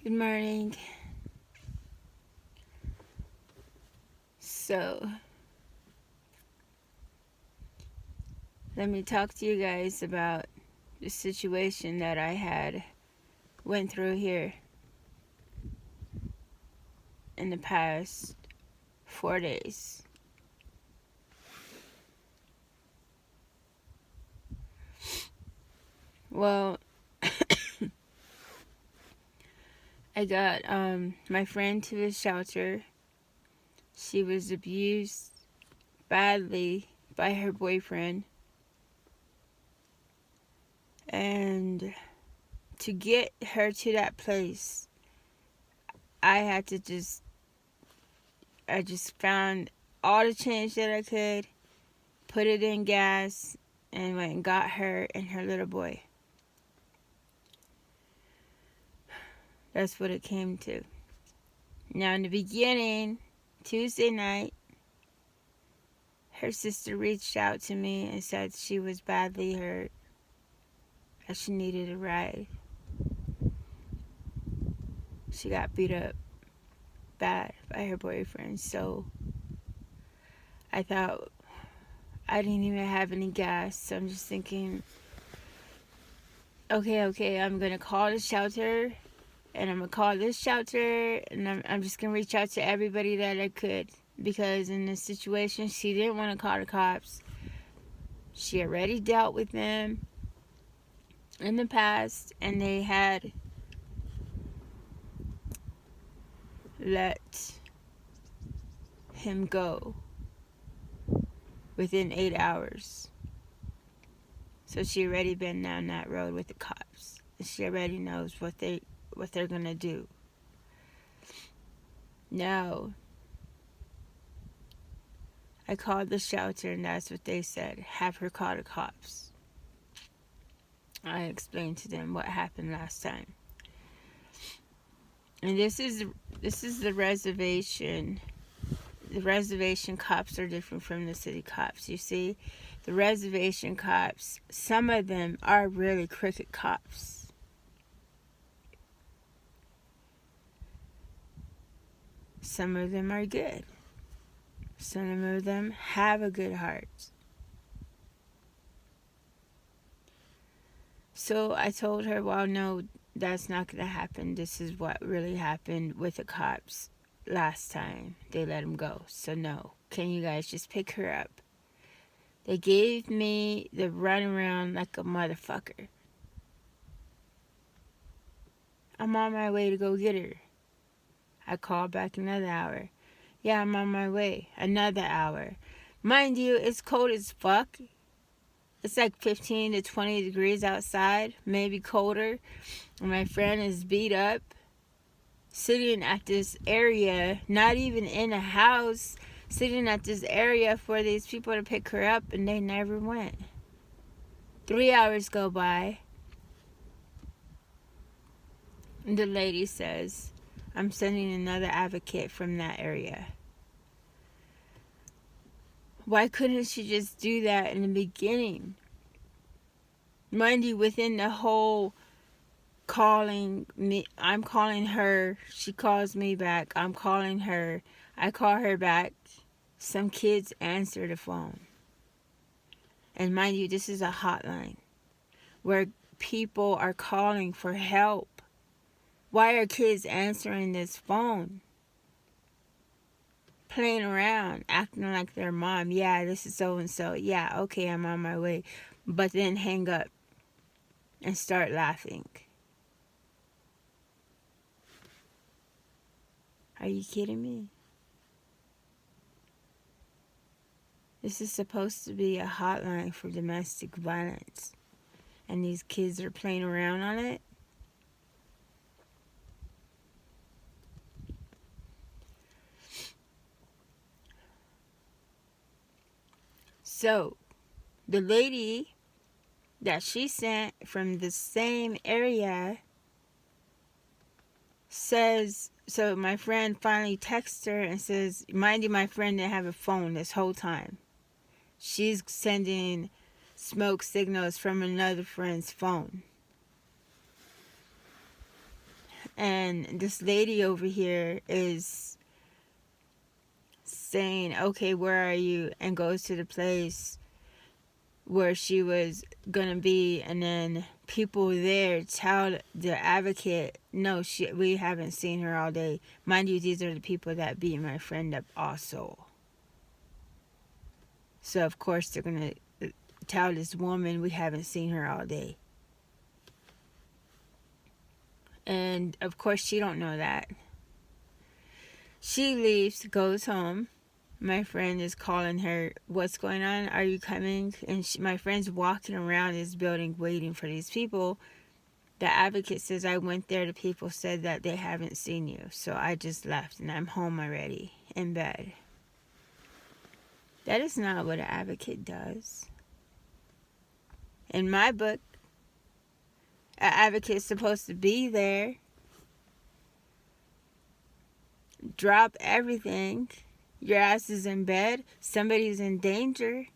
Good morning. So, let me talk to you guys about the situation that I went through here in the past 4 days. Well, I got my friend to the shelter. She was abused badly by her boyfriend. And to get her to that place, I just found all the change that I could, put it in gas, and went and got her and her little boy. That's what it came to. Now, in the beginning, Tuesday night, her sister reached out to me and said she was badly hurt, that she needed a ride. She got beat up bad by her boyfriend, so I thought I didn't even have any gas, so I'm just thinking, okay, I'm gonna call the shelter, and I'm gonna call this shelter, and I'm just gonna reach out to everybody that I could, because in this situation, she didn't want to call the cops. She already dealt with them in the past, and they had let him go within 8 hours. So she already been down that road with the cops. She already knows what they're gonna do. No. I called the shelter, and that's what they said. Have her call the cops. I explained to them what happened last time. And this is the reservation. The reservation cops are different from the city cops. You see, the reservation cops, some of them are really crooked cops. Some of them are good. Some of them have a good heart. So I told her, well, no, that's not going to happen. This is what really happened with the cops last time. They let him go. So no, can you guys just pick her up? They gave me the runaround like a motherfucker. I'm on my way to go get her. I called back another hour. Yeah, I'm on my way. Another hour. Mind you, it's cold as fuck. It's like 15 to 20 degrees outside, maybe colder. And my friend is beat up, sitting at this area, not even in a house, sitting at this area for these people to pick her up, and they never went. 3 hours go by. And the lady says, I'm sending another advocate from that area. Why couldn't she just do that in the beginning? Mind you, within the whole calling me, I'm calling her, she calls me back, I'm calling her, I call her back, some kids answer the phone. And mind you, this is a hotline where people are calling for help. Why are kids answering this phone? Playing around, acting like their mom. Yeah, this is so and so. Yeah, okay, I'm on my way. But then hang up and start laughing. Are you kidding me? This is supposed to be a hotline for domestic violence. And these kids are playing around on it? So, the lady that she sent from the same area says, so my friend finally texts her and says, mind you, my friend didn't have a phone this whole time. She's sending smoke signals from another friend's phone. And this lady over here is saying, okay, where are you? And goes to the place where she was gonna be, and then people there tell the advocate, no, we haven't seen her all day. Mind you, these are the people that beat my friend up also. So of course they're gonna tell this woman we haven't seen her all day. And of course she don't know that. She leaves, goes home. My friend is calling her, what's going on? Are you coming? And my friend's walking around this building waiting for these people. The advocate says, I went there. The people said that they haven't seen you. So I just left and I'm home already in bed. That is not what an advocate does. In my book, an advocate is supposed to be there. Drop everything. Your ass is in bed. Somebody's in danger.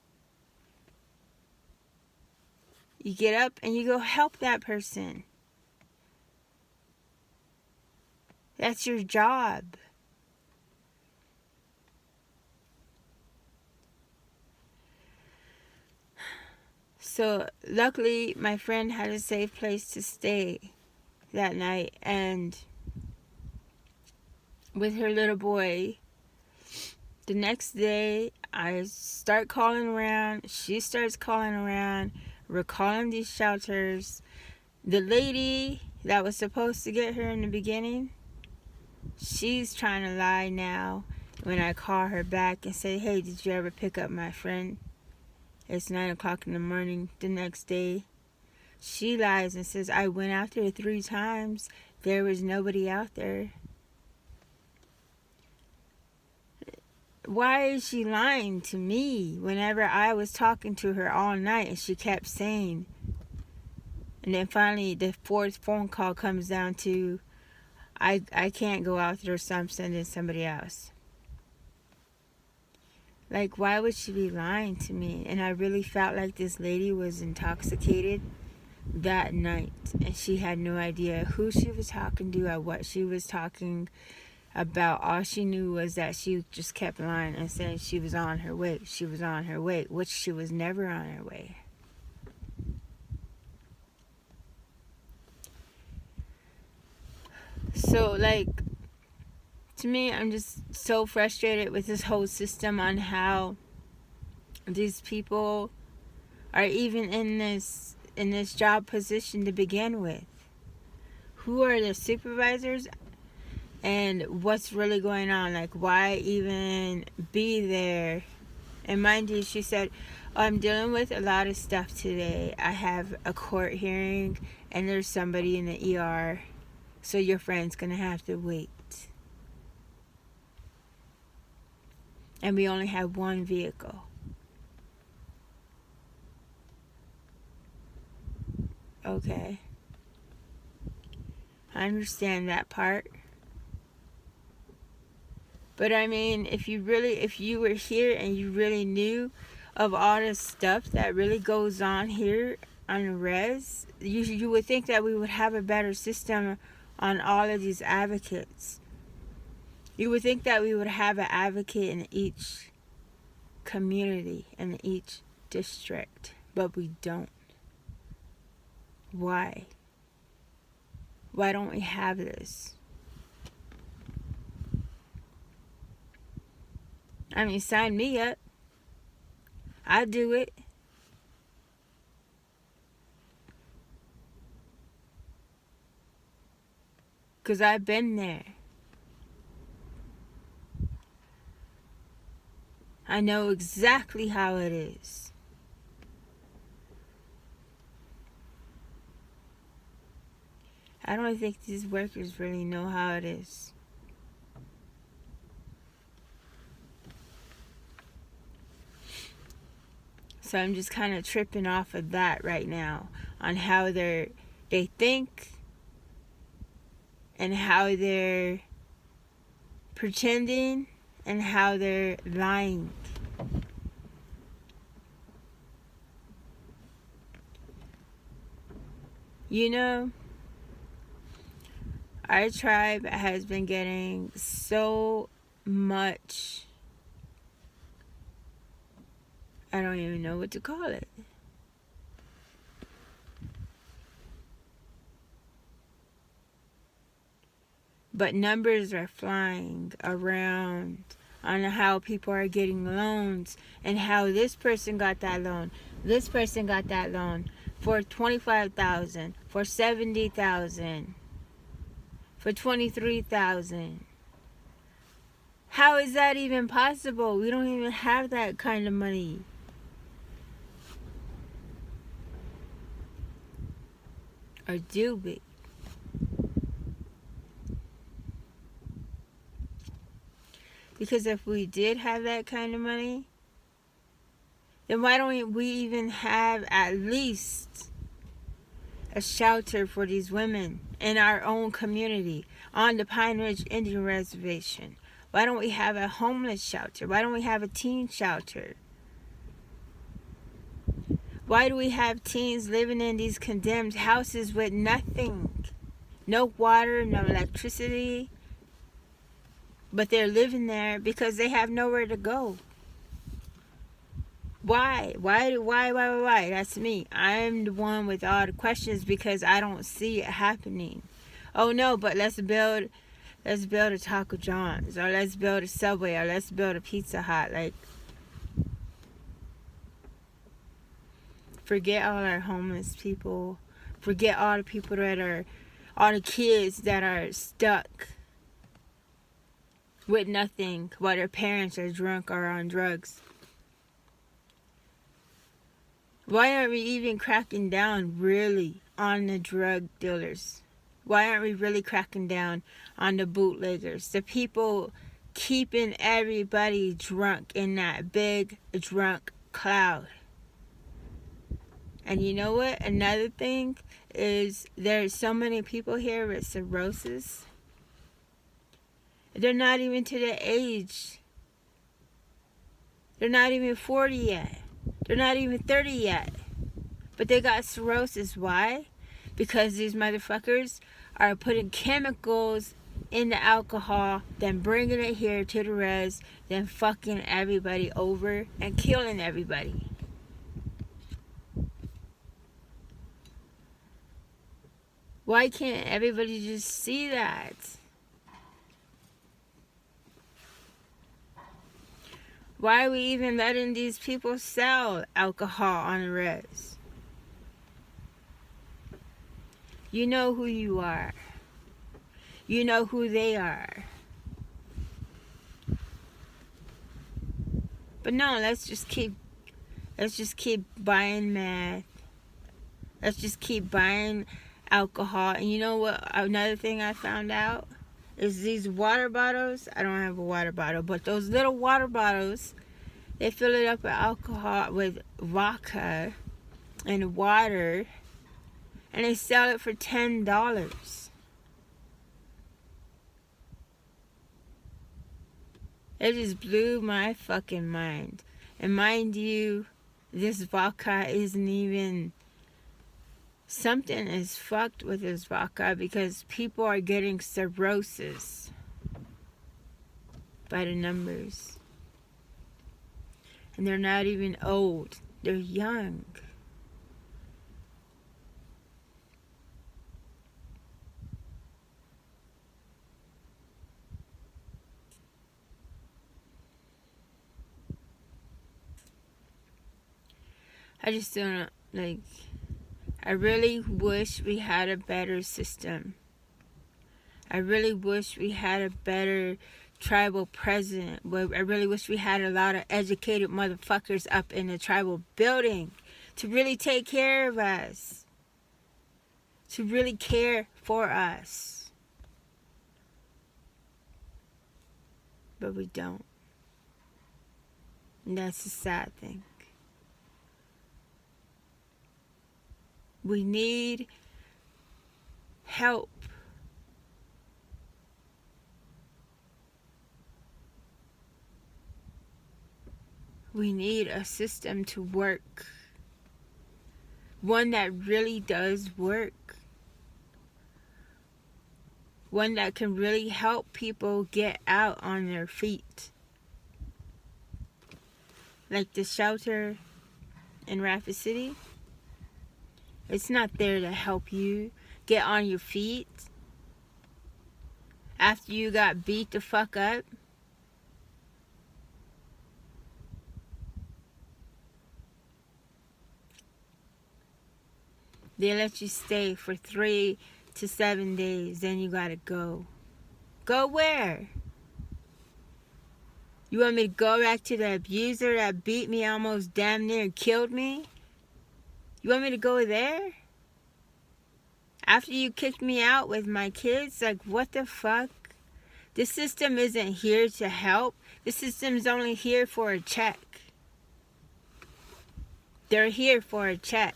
You get up and you go help that person. That's your job. So luckily my friend had a safe place to stay that night, and with her little boy. The next day, I start calling around. She starts calling around. We're calling these shelters. The lady that was supposed to get her in the beginning, she's trying to lie now. When I call her back and say, hey, did you ever pick up my friend? It's 9 o'clock in the morning the next day. She lies and says, I went out there 3 times. There was nobody out there. Why is she lying to me whenever I was talking to her all night and she kept saying? And then finally the 4th phone call comes down to, I can't go out there, so I'm sending somebody else. Like, why would she be lying to me? And I really felt like this lady was intoxicated that night, and she had no idea who she was talking to or what she was talking about. All she knew was that she just kept lying and saying she was on her way. She was on her way, which she was never on her way. So, like, to me, I'm just so frustrated with this whole system on how these people are even in this job position to begin with. Who are the supervisors? And what's really going on? Like, why even be there? And mind you, she said, oh, I'm dealing with a lot of stuff today. I have a court hearing and there's somebody in the ER, so your friend's gonna have to wait. And we only have one vehicle. Okay, I understand that part. But I mean, if you were here and you really knew of all this stuff that really goes on here on the res, you would think that we would have a better system on all of these advocates. You would think that we would have an advocate in each community, in each district, but we don't. Why? Why don't we have this? I mean, sign me up. I'll do it. Because I've been there. I know exactly how it is. I don't think these workers really know how it is. So I'm just kind of tripping off of that right now, on how they think and how they're pretending and how they're lying. You know, Our tribe has been getting so much, I don't even know what to call it. But numbers are flying around on how people are getting loans and how this person got that loan, this person got that loan for $25,000, for $70,000, for $23,000. How is that even possible? We don't even have that kind of money. Or do we? Because if we did have that kind of money, then why don't we even have at least a shelter for these women in our own community on the Pine Ridge Indian Reservation? Why don't we have a homeless shelter? Why don't we have a teen shelter? Why do we have teens living in these condemned houses with nothing? No water, no electricity. But they're living there because they have nowhere to go. Why? Why? That's me. I'm the one with all the questions because I don't see it happening. Oh no, but let's build a Taco John's, or let's build a Subway, or let's build a Pizza Hut. Like, forget all our homeless people. Forget all the people all the kids that are stuck with nothing while their parents are drunk or on drugs. Why aren't we even cracking down really on the drug dealers? Why aren't we really cracking down on the bootleggers? The people keeping everybody drunk in that big drunk cloud. And you know what? Another thing is there's so many people here with cirrhosis. They're not even to the age. They're not even 40 yet. They're not even 30 yet. But they got cirrhosis. Why? Because these motherfuckers are putting chemicals in the alcohol, then bringing it here to the res, then fucking everybody over and killing everybody. Why can't everybody just see that? Why are we even letting these people sell alcohol on the res? You know who you are. You know who they are. But no, let's just keep buying meth. Let's just keep buying alcohol. And you know what? Another thing I found out is these water bottles. I don't have a water bottle, but those little water bottles, they fill it up with alcohol, with vodka and water, and they sell it for $10. It just blew my fucking mind. And mind you, this vodka isn't even... Something is fucked with this vodka because people are getting cirrhosis by the numbers. And they're not even old. They're young. I just don't, like... I really wish we had a better system. I really wish we had a better tribal president. I really wish we had a lot of educated motherfuckers up in the tribal building to really take care of us. To really care for us. But we don't. And that's a sad thing. We need help. We need a system to work. One that really does work. One that can really help people get out on their feet. Like the shelter in Rapid City. It's not there to help you get on your feet after you got beat the fuck up. They let you stay for 3 to 7 days, then you gotta go. Go where? You want me to go back to the abuser that beat me, almost damn near killed me? You want me to go there? After you kicked me out with my kids? Like, what the fuck? The system isn't here to help. The system's only here for a check. They're here for a check.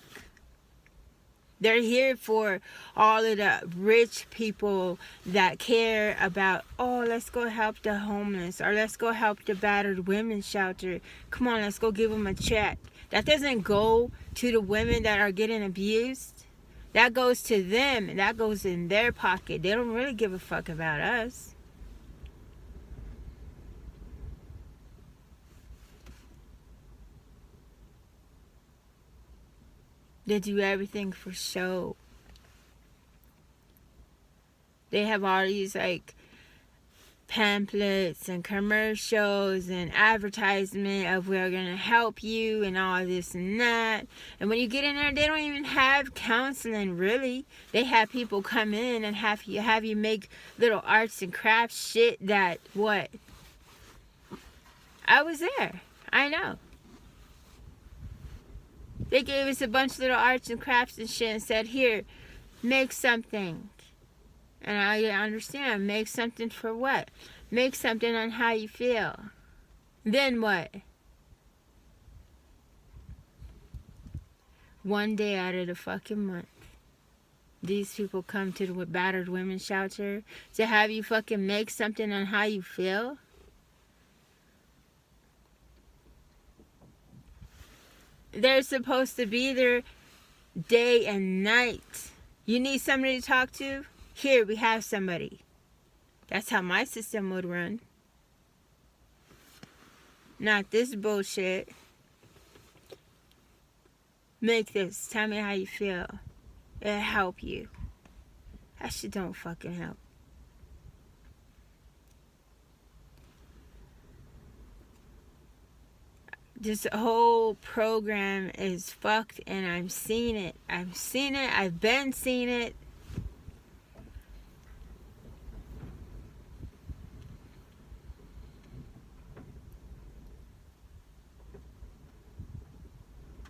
They're here for all of the rich people that care about, oh, let's go help the homeless, or let's go help the battered women's shelter. Come on, let's go give them a check. That doesn't go to the women that are getting abused. That goes to them, and that goes in their pocket. They don't really give a fuck about us. They do everything for show. They have all these like pamphlets and commercials and advertisement of we're gonna help you and all this and that. And when you get in there, they don't even have counseling really. They have people come in and have you make little arts and crafts shit that what? I was there. I know. They gave us a bunch of little arts and crafts and shit and said, here, make something. And I understand. Make something for what? Make something on how you feel. Then what? One day out of the fucking month, these people come to the battered women's shelter to have you fucking make something on how you feel? They're supposed to be there day and night. You need somebody to talk to? Here, we have somebody. That's how my system would run. Not this bullshit. Make this. Tell me how you feel. It'll help you. That shit don't fucking help. This whole program is fucked, and I'm seeing it. I've seen it. I've been seeing it.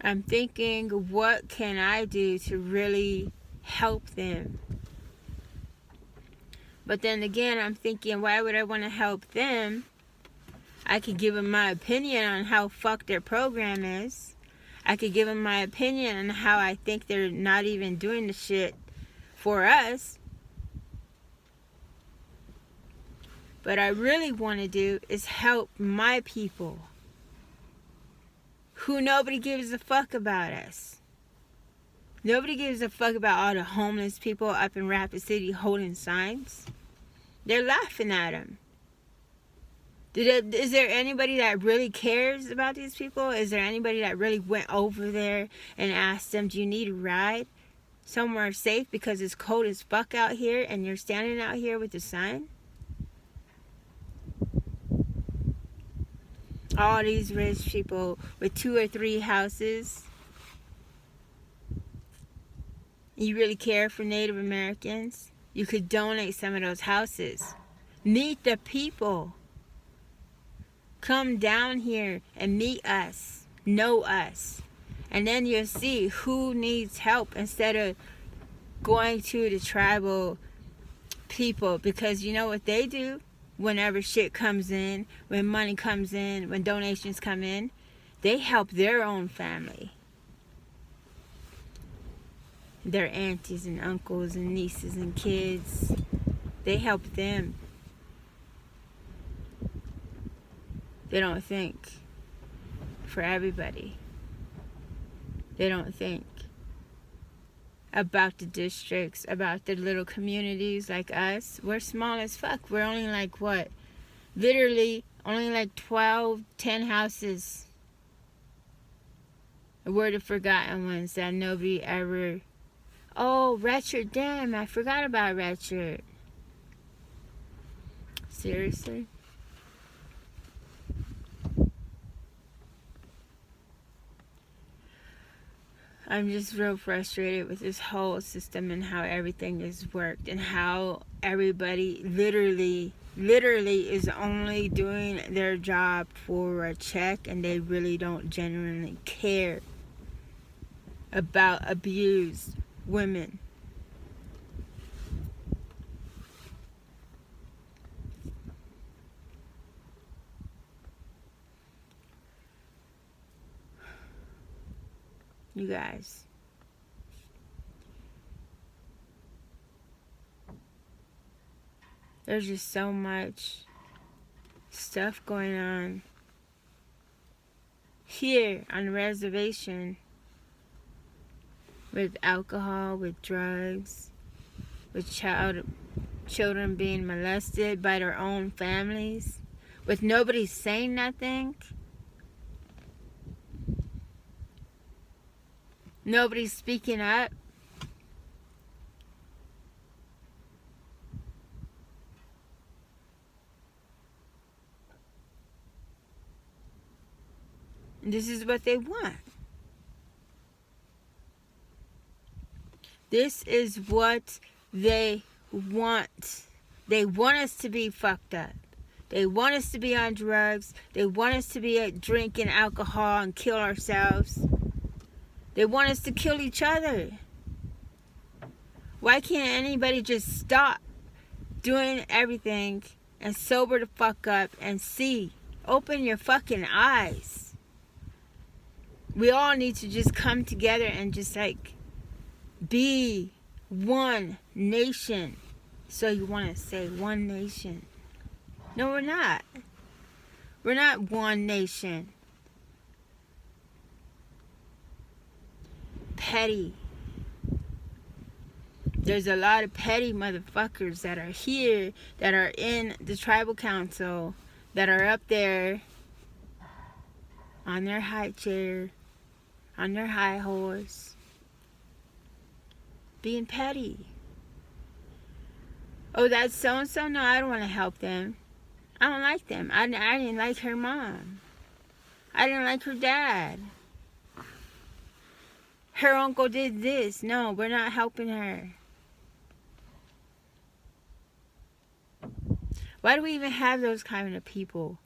I'm thinking, what can I do to really help them? But then again, I'm thinking, why would I want to help them? I could give them my opinion on how fucked their program is. I could give them my opinion on how I think they're not even doing the shit for us. What I really want to do is help my people, who nobody gives a fuck about us. Nobody gives a fuck about all the homeless people up in Rapid City holding signs. They're laughing at them. Is there anybody that really cares about these people? Is there anybody that really went over there and asked them, do you need a ride somewhere safe because it's cold as fuck out here and you're standing out here with the sign? All these rich people with 2 or 3 houses. You really care for Native Americans? You could donate some of those houses. Meet the people. Come down here and meet us. Know us. And then you'll see who needs help instead of going to the tribal people. Because you know what they do? Whenever shit comes in, when money comes in, when donations come in, they help their own family. Their aunties and uncles and nieces and kids. They help them. They don't think for everybody. They don't think. about the districts, about the little communities like us. We're small as fuck. We're only like what? Literally only like 12, 10 houses. We're the forgotten ones that nobody ever... Oh, Retchard. Damn, I forgot about Retchard. Seriously? I'm just real frustrated with this whole system and how everything is worked and how everybody literally is only doing their job for a check, and they really don't genuinely care about abused women. You guys. There's just so much stuff going on here on the reservation with alcohol, with drugs, with children being molested by their own families, with nobody saying nothing. Nobody's speaking up. And this is what they want. This is what they want. They want us to be fucked up. They want us to be on drugs. They want us to be drinking alcohol and kill ourselves. They want us to kill each other. Why can't anybody just stop doing everything and sober the fuck up and see? Open your fucking eyes. We all need to just come together and just like be one nation. So you want to say one nation? No, we're not. We're not one nation. Petty. There's a lot of petty motherfuckers that are here, that are in the tribal council, that are up there on their high chair, on their high horse, being petty. Oh, that's so-and-so? No, I don't want to help them. I don't like them. I didn't like her mom. I didn't like her dad. Her uncle did this. No, we're not helping her. Why do we even have those kind of people?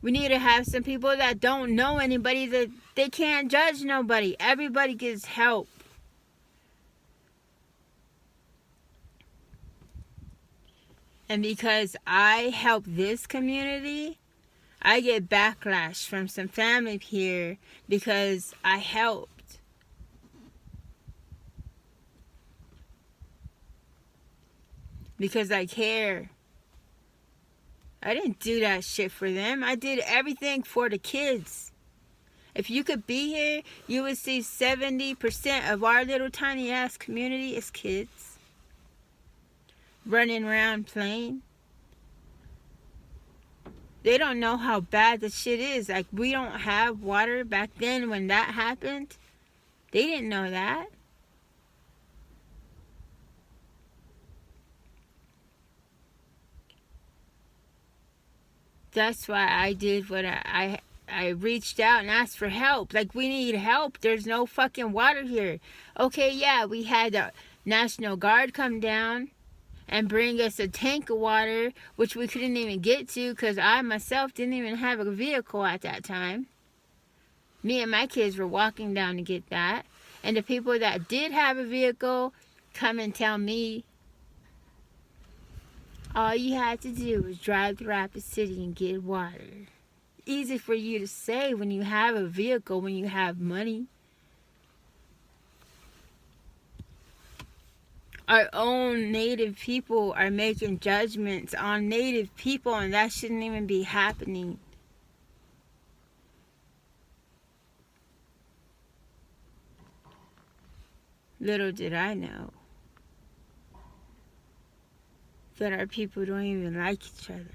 We need to have some people that don't know anybody, that they can't judge nobody. Everybody gets help. And because I help this community, I get backlash from some family here because I helped. Because I care. I didn't do that shit for them. I did everything for the kids. If you could be here, you would see 70% of our little tiny ass community is kids. Running around playing. They don't know how bad the shit is. Like, we don't have water back then when that happened. They didn't know that. That's why I did what I reached out and asked for help. Like, we need help. There's no fucking water here. Okay, yeah, we had the National Guard come down and bring us a tank of water, which we couldn't even get to because I myself didn't even have a vehicle at that time. Me and my kids were walking down to get that. And the people that did have a vehicle come and tell me all you had to do was drive to Rapid City and get water. Easy for you to say when you have a vehicle, when you have money. Our own native people are making judgments on native people, and that shouldn't even be happening. Little did I know that our people don't even like each other.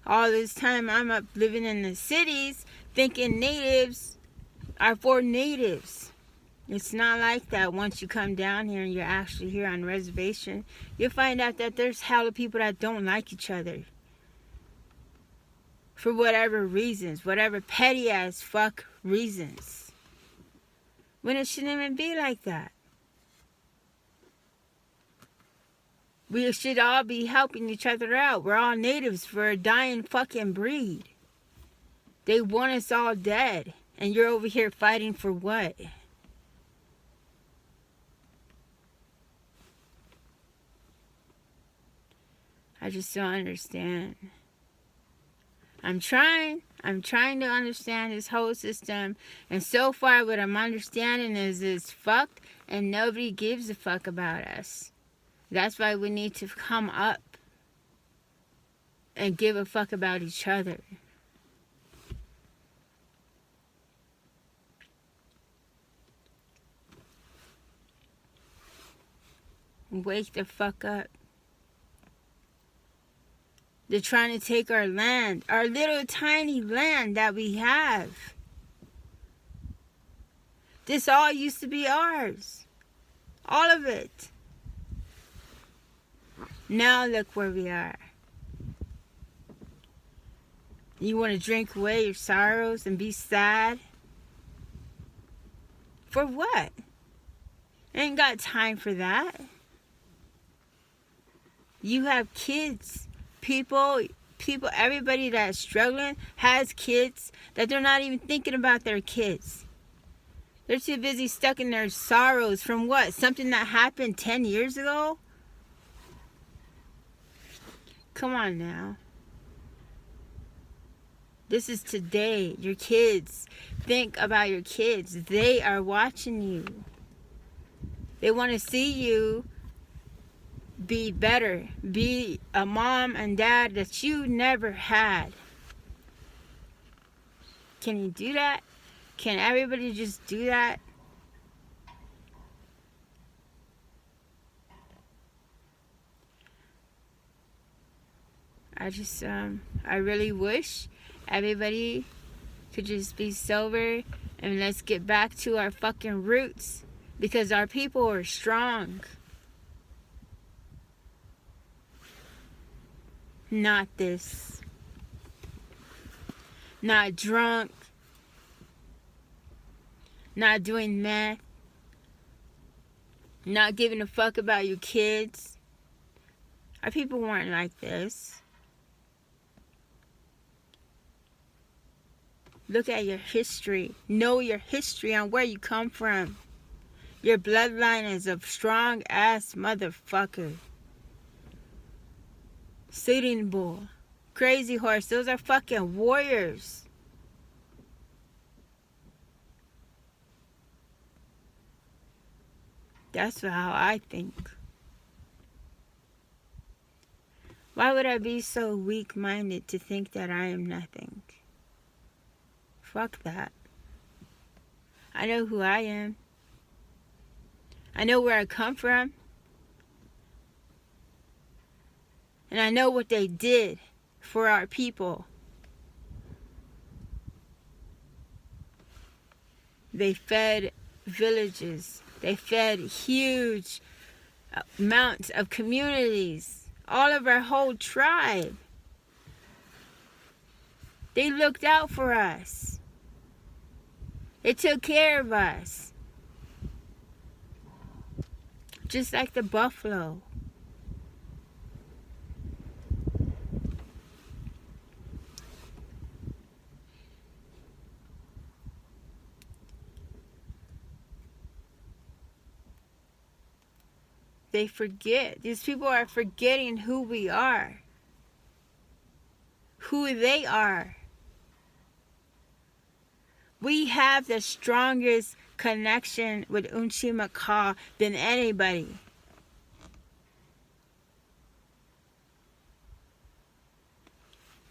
All this time I'm up living in the cities thinking natives are for natives. It's not like that. Once you come down here and you're actually here on reservation, you'll find out that there's hella people that don't like each other. For whatever reasons, whatever petty ass fuck reasons. When it shouldn't even be like that. We should all be helping each other out. We're all natives for a dying fucking breed. They want us all dead. And you're over here fighting for what? I just don't understand. I'm trying to understand this whole system. And so far what I'm understanding is it's fucked and nobody gives a fuck about us. That's why we need to come up and give a fuck about each other. Wake the fuck up. They're trying to take our land, our little tiny land that we have. This all used to be ours. All of it. Now look where we are. You want to drink away your sorrows and be sad? For what? Ain't got time for that. You have kids. People, everybody that's struggling has kids that they're not even thinking about their kids. They're too busy stuck in their sorrows from what? Something that happened 10 years ago? Come on now. This is today. Your kids. Think about your kids. They are watching you. They want to see you be better. Be a mom and dad that you never had. Can you do that? Can everybody just do that? I really wish everybody could just be sober and let's get back to our fucking roots because our people are strong. Not this. Not drunk. Not doing meth. Not giving a fuck about your kids. Our people weren't like this. Look at your history. Know your history on where you come from. Your bloodline is a strong ass motherfucker. Sitting Bull. Crazy Horse. Those are fucking warriors. That's how I think. Why would I be so weak-minded to think that I am nothing? Fuck that. I know who I am. I know where I come from. And I know what they did for our people. They fed villages. They fed huge amounts of communities. All of our whole tribe. They looked out for us. They took care of us. Just like the buffalo. They forget. These people are forgetting who we are. Who they are. We have the strongest connection with Unchimaka than anybody.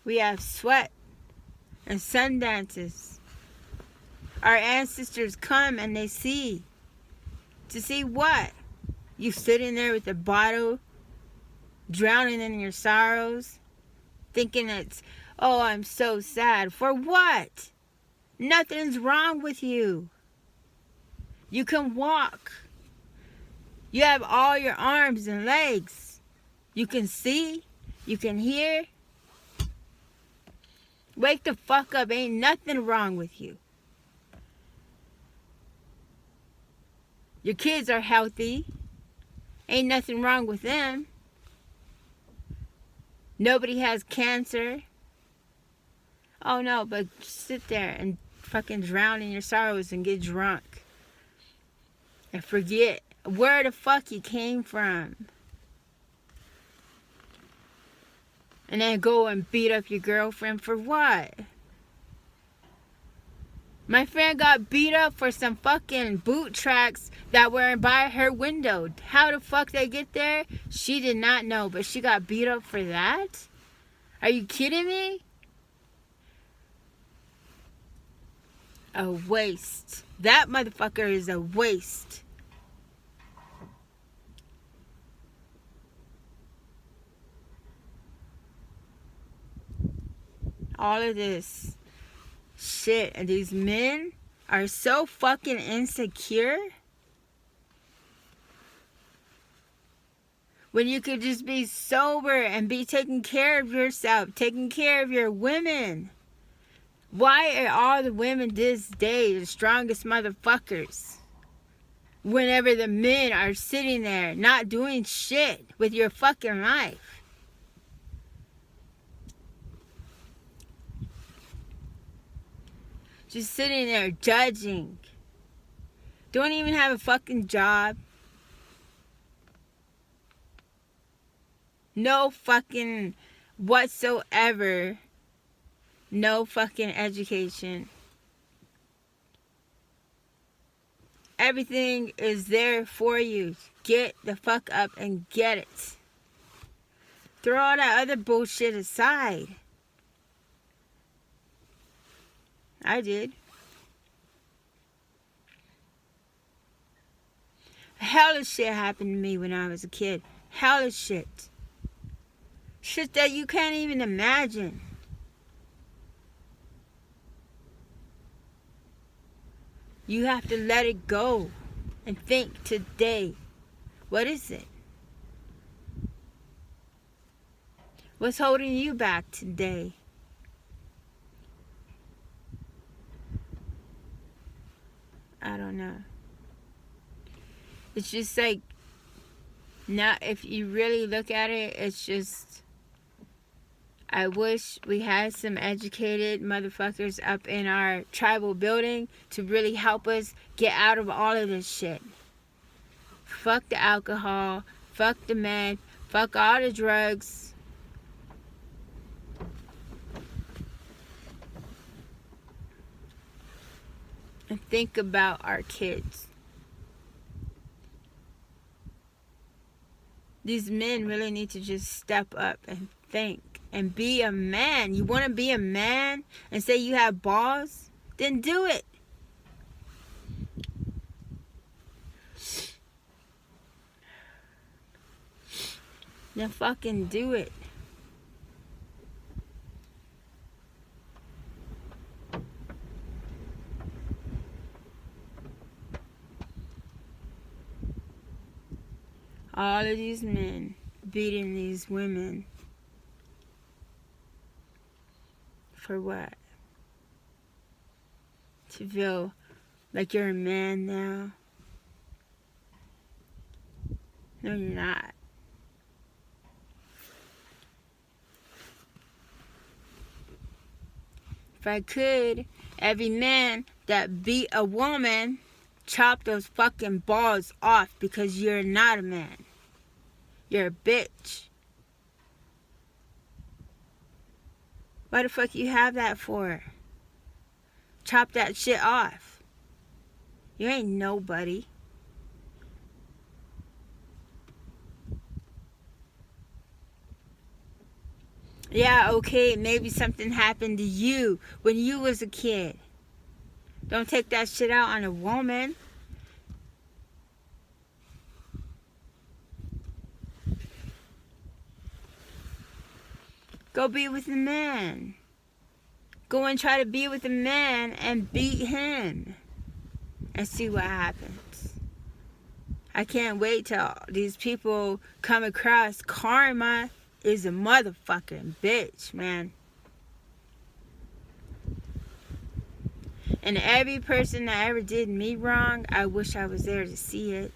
We have sweat and sun dances. Our ancestors come and they see. To see what? You sitting there with a bottle, drowning in your sorrows, thinking it's, oh, I'm so sad. For what? Nothing's wrong with you. You can walk. You have all your arms and legs. You can see. You can hear. Wake the fuck up. Ain't nothing wrong with you. Your kids are healthy. Ain't nothing wrong with them. Nobody has cancer. Oh no, but sit there and fucking drown in your sorrows and get drunk. And forget where the fuck you came from. And then go and beat up your girlfriend for what? My friend got beat up for some fucking boot tracks that were by her window. How the fuck they get there? She did not know, but she got beat up for that? Are you kidding me? A waste. That motherfucker is a waste. All of this shit, and these men are so fucking insecure when you could just be sober and be taking care of yourself, taking care of your women. Why are all the women this day the strongest motherfuckers whenever the men are sitting there not doing shit with your fucking life? Just sitting there judging. Don't even have a fucking job. No fucking whatsoever. No fucking education. Everything is there for you. Get the fuck up and get it. Throw all that other bullshit aside. I did. Hell of shit happened to me when I was a kid. Hell of shit. Shit that you can't even imagine. You have to let it go and think today. What is it? What's holding you back today? I don't know. It's just like, now if you really look at it, it's just, I wish we had some educated motherfuckers up in our tribal building to really help us get out of all of this shit. Fuck the alcohol, fuck the meth, fuck all the drugs. And think about our kids. These men really need to just step up and think and be a man. You want to be a man and say you have balls? Then do it. Then fucking do it. All of these men beating these women. For what? To feel like you're a man now? No, you're not. If I could, every man that beat a woman, chop those fucking balls off, because you're not a man. You're a bitch. Why the fuck you have that for? Chop that shit off. You ain't nobody. Yeah, okay, maybe something happened to you when you was a kid. Don't take that shit out on a woman. Go be with a man. Go and try to be with a man and beat him. And see what happens. I can't wait till these people come across. Karma is a motherfucking bitch, man. And every person that ever did me wrong, I wish I was there to see it.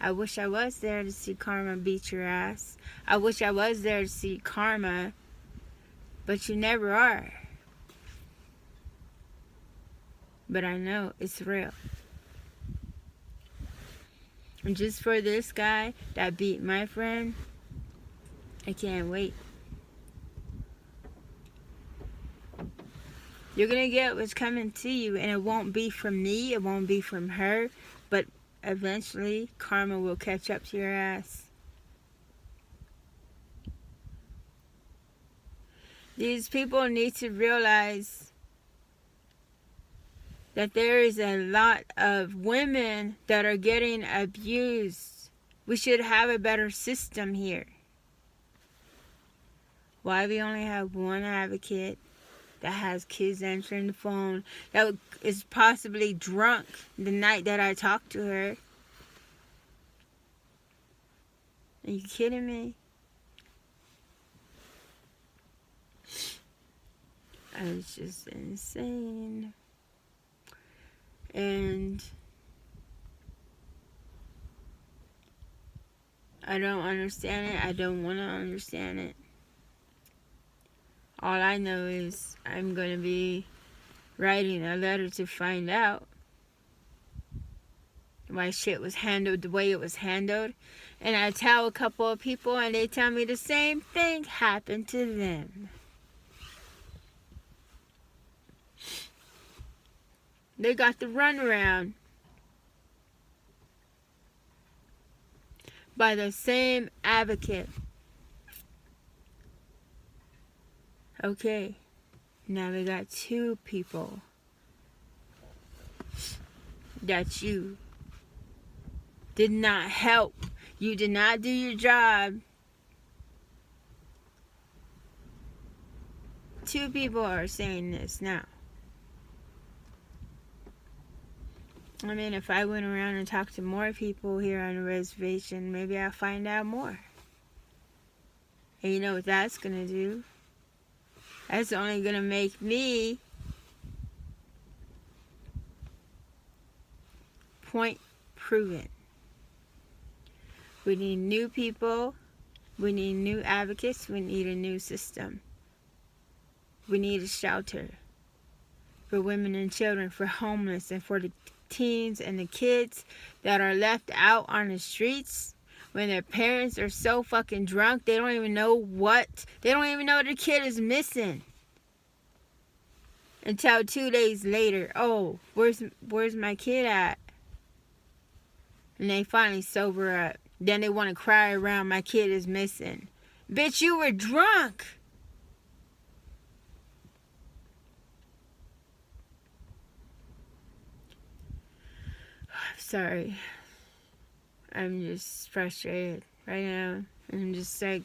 I wish I was there to see karma beat your ass. I wish I was there to see karma. But you never are. But I know it's real. And just for this guy that beat my friend, I can't wait. You're going to get what's coming to you, and it won't be from me, it won't be from her, but eventually karma will catch up to your ass. These people need to realize that there is a lot of women that are getting abused. We should have a better system here. Why we only have one advocate that has kids answering the phone, that is possibly drunk the night that I talked to her? Are you kidding me? It's just insane. And I don't understand it. I don't want to understand it. All I know is I'm going to be writing a letter to find out why shit was handled the way it was handled. And I tell a couple of people and they tell me the same thing happened to them. They got the runaround by the same advocate. Okay, now we got two people that you did not help. You did not do your job. Two people are saying this now. I mean, if I went around and talked to more people here on the reservation, maybe I'll find out more. And you know what that's going to do? That's only going to make me point proven. We need new people. We need new advocates. We need a new system. We need a shelter for women and children, for homeless, and for the teens and the kids that are left out on the streets when their parents are so fucking drunk they don't even know their kid is missing until 2 days later. Oh, where's my kid at? And they finally sober up. Then they want to cry around, my kid is missing. Bitch, you were drunk. Sorry. I'm just frustrated right now. I'm just like,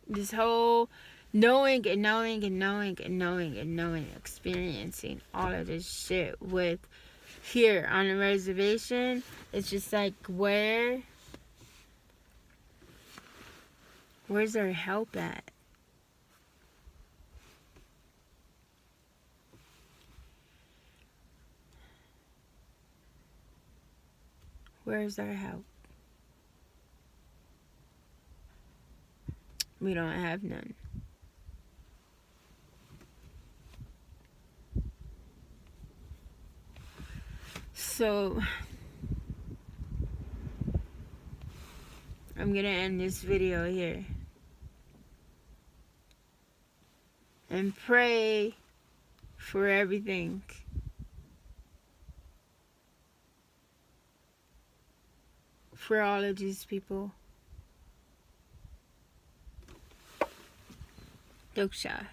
this whole knowing, experiencing all of this shit with here on the reservation. It's just like, where's our help at? Where's our help? We don't have none. So, I'm gonna end this video here. And pray for everything. For all of these people. Doksha.